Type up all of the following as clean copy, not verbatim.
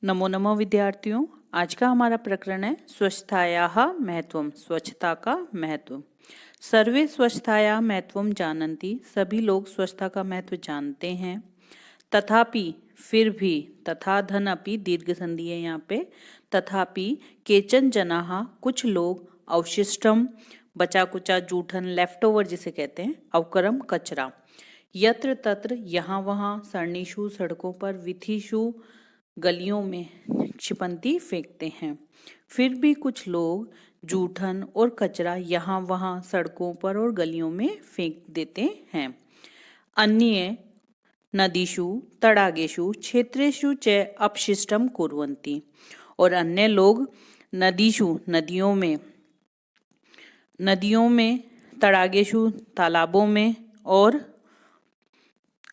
नमो नमो विद्यार्थियों। आज का हमारा प्रकरण है स्वच्छतायाः महत्वम, स्वच्छता का महत्व। सर्वे स्वच्छतायाः महत्वम जानन्ति, सभी लोग स्वच्छता का महत्व जानते हैं। तथापि, फिर भी, तथा धन अपि दीर्घ संधि है यहाँ पे। तथापि केचन जनाः, कुछ लोग, अवशिष्टम, बचा कुचा, जूठन, लेफ्ट ओवर जिसे कहते हैं, अवकरम, कचरा, यत्र तत्र, यहाँ वहाँ, सरणीषु, सड़कों पर, विथिषु, गलियों में, क्षिपंती फेंकते हैं। फिर भी कुछ लोग जूठन और कचरा यहाँ वहाँ, सड़कों पर और गलियों में फेंक देते हैं। अन्ये नदीषु, तडागेषु, क्षेत्रेषु च अपशिष्टम कुर्वन्ति, और अन्य लोग नदीषु, नदियों में, तडागेषु, तालाबों में,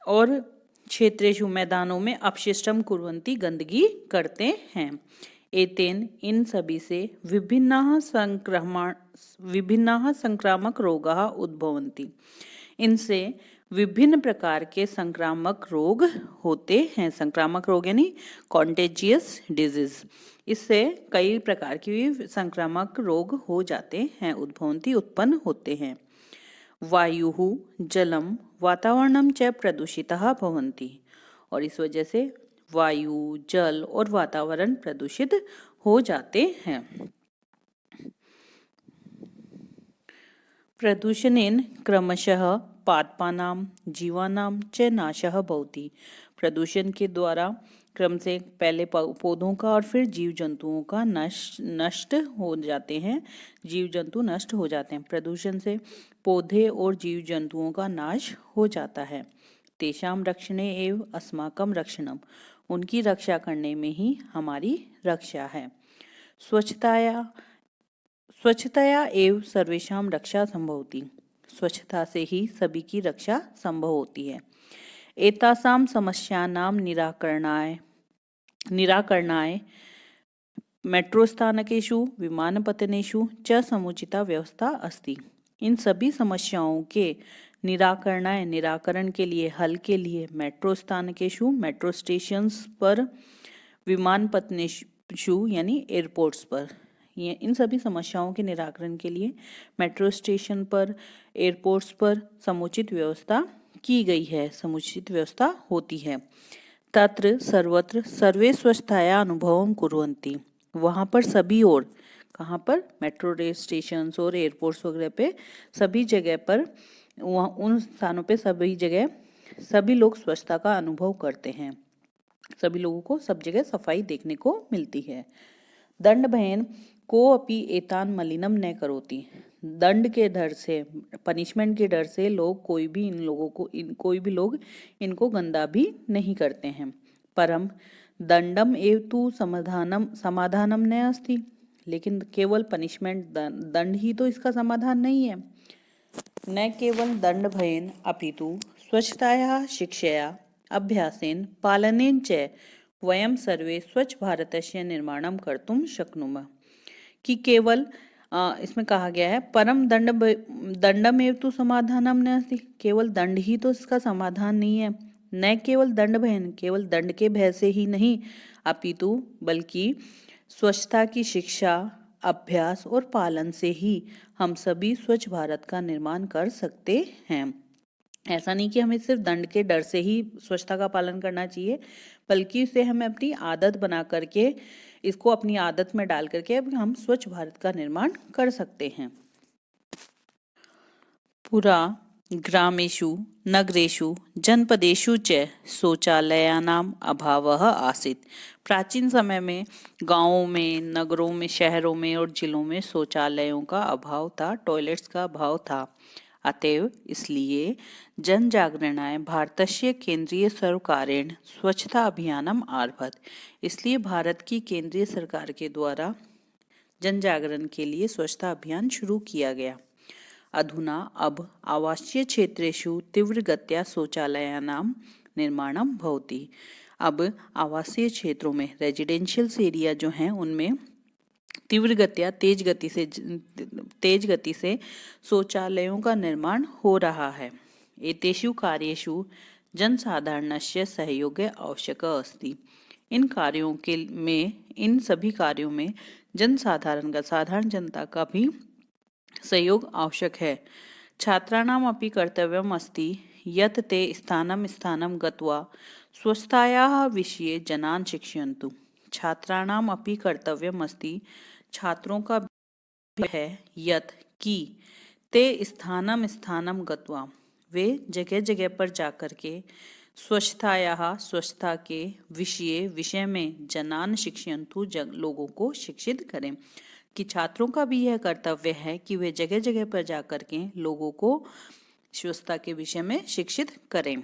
और क्षेत्रेषु, मैदानों में, अपशिष्टम कुर्वन्ति, गंदगी करते हैं। एतेन, इन सभी से, विभिन्नाः संक्रामक रोगाः उद्भवन्ति, इनसे विभिन्न प्रकार के संक्रामक रोग होते हैं। संक्रामक रोग यानी कॉन्टेजियस डिजीज। इससे कई प्रकार की संक्रामक रोग हो जाते हैं, उद्भवन्ति, उत्पन्न होते हैं। वायुः जलम वातावरणम च प्रदूषितः भवन्ति, और इस वजह से वायु, जल और वातावरण प्रदूषित हो जाते हैं। प्रदूषणेन क्रमशः पादपानां, जीवानां च नाशः भवति। प्रदूषण के द्वारा क्रम से पहले पौधों का और फिर जीव जंतुओं का नष्ट हो जाते हैं, जीव जंतु नष्ट हो जाते हैं। प्रदूषण से पौधे और जीव जंतुओं का नाश हो जाता है। तेषां रक्षणे एव अस्माकं रक्षणम, उनकी रक्षा करने में ही हमारी रक्षा है। स्वच्छताया एव सर्वेषां रक्षा संभवति, स्वच्छता से ही सभी की रक्षा संभव होती है। एतासां समस्यानां निराकरणाय मेट्रो स्थानकेषु, विमानपत्तनेषु च समुचिता व्यवस्था अस्ति। इन सभी समस्याओं के निराकरण के लिए, हल के लिए मेट्रो स्थानकेषु, मेट्रो स्टेशंस पर, विमानपत्तनेषु यानी एयरपोर्ट्स पर, ये इन सभी समस्याओं के निराकरण के लिए मेट्रो स्टेशन पर, एयरपोर्ट्स पर समुचित व्यवस्था की गई है, समुचित व्यवस्था होती है। तत्र सर्वत्र सर्वे स्वच्छताया अनुभवं कुर्वन्ति, वहाँ पर सभी ओर, कहाँ पर, मेट्रो स्टेशन और एयरपोर्ट्स वगैरह पे, सभी जगह पर, वहाँ उन स्थानों पे सभी जगह सभी लोग स्वच्छता का अनुभव करते हैं। सभी लोगों को सब जगह सफाई देखने को मिलती है। दंड भयन को अपि एतान मलिनम न करोति, दंड के डर से, पनिशमेंट के डर से लोग, कोई भी लोग इनको गंदा भी नहीं करते हैं। परम दंडम एव तु समाधानम न अस्ति, लेकिन केवल पनिशमेंट, दंड ही तो इसका समाधान नहीं है। न केवल दंड भयेन अपितु स्वच्छतायाः शिक्षया, अभ्यासेन, पालनेन च वयं सर्वे स्वच्छ भारतस्य निर्माणं कर्तुं शक्नुमः, कि केवल इसमें कहा गया है परम दंडमेव तु समाधानम न अस्ति, केवल दंड ही तो इसका समाधान नहीं है। न केवल दंड भयन, केवल दंड के भय से ही नहीं, अपितु बल्कि स्वच्छता की शिक्षा, अभ्यास और पालन से ही हम सभी स्वच्छ भारत का निर्माण कर सकते हैं। ऐसा नहीं कि हमें सिर्फ दंड के डर से ही स्वच्छता का पालन करना चाहिए, बल्कि इसे हमें अपनी आदत बना करके, इसको अपनी आदत में डाल करके हम स्वच्छ भारत का निर्माण कर सकते हैं। पुरा ग्रामेषु, नगरेषु, जनपदेषु च शौचालयानाम अभावः आसीत्। प्राचीन समय में गांवों में, नगरों में, शहरों में और जिलों में शौचालयों का अभाव था, टॉयलेट्स का अभाव था। अतएव इसलिए जन जागरणाय भारतस्य केंद्रीय सर्वकारेण स्वच्छता अभियानम आरभत, इसलिए भारत की केंद्रीय सरकार के द्वारा जन जागरण के लिए स्वच्छता अभियान शुरू किया गया। अधुना अब आवासीय क्षेत्रेषु तीव्रगत्या शौचालयानां निर्माणं भवति, अब आवासीय क्षेत्रों में, रेजिडेंशियल एरिया जो हैं उनमें तेज गति से शौचालयों का निर्माण हो रहा है। एतेषु कार्येषु जनसाधारणस्य सहयोग आवश्यक अस्ति, इन सभी कार्यों में साधारण जनता का भी सहयोग आवश्यक है। छात्राणाम् अपि कर्तव्यम् अस्ति यत् ते स्थानं स्थानं गत्वा स्वच्छतायाः विषये जनान् शिक्षयन्तु। छात्राणाम् अपि कर्तव्यम् अस्ति, छात्रों का भी है यत् कि ते स्थानं स्थानं गत्वा, वे जगह जगह पर जाकर के स्वच्छता के विषय में जनान शिक्षयन्तु, लोगों को शिक्षित करें। कि छात्रों का भी यह कर्तव्य है कि वे जगह जगह पर जाकर के लोगों को स्वच्छता के विषय में शिक्षित करें।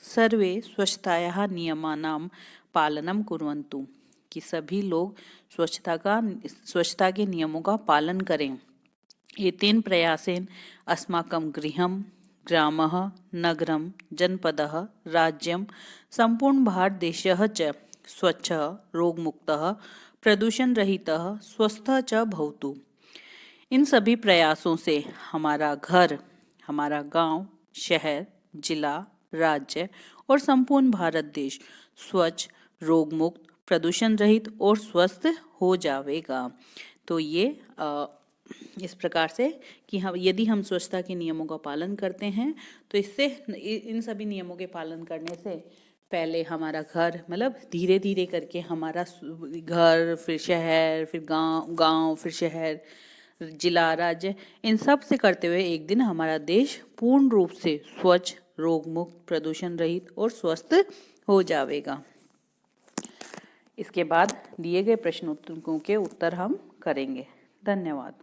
सर्वे स्वच्छतायाः नियमानां पालनं कुर्वन्तु, कि सभी लोग स्वच्छता के नियमों का पालन करें। एतेन प्रयासेन अस्माकं गृहं, ग्रामः, नगरं, जनपदः, राज्यं, सम्पूर्ण भारतदेशः च स्वच्छः, रोगमुक्तः, प्रदूषण रहितः, स्वस्थः च भवतु। इन सभी प्रयासों से हमारा घर, हमारा गांव, शहर, जिला, राज्य और संपूर्ण भारत देश स्वच्छ, रोगमुक्त, प्रदूषण रहित और स्वस्थ हो जाएगा। तो ये इस प्रकार से कि यदि हम स्वच्छता के नियमों का पालन करते हैं तो इससे इन सभी नियमों के पालन करने से पहले हमारा घर, मतलब धीरे धीरे करके हमारा घर, फिर शहर, फिर गांव, फिर शहर, जिला, राज्य, इन सब से करते हुए एक दिन हमारा देश पूर्ण रूप से स्वच्छ, रोगमुक्त, प्रदूषण रहित और स्वस्थ हो जाएगा। इसके बाद दिए गए प्रश्नोत्तरों के उत्तर हम करेंगे। धन्यवाद।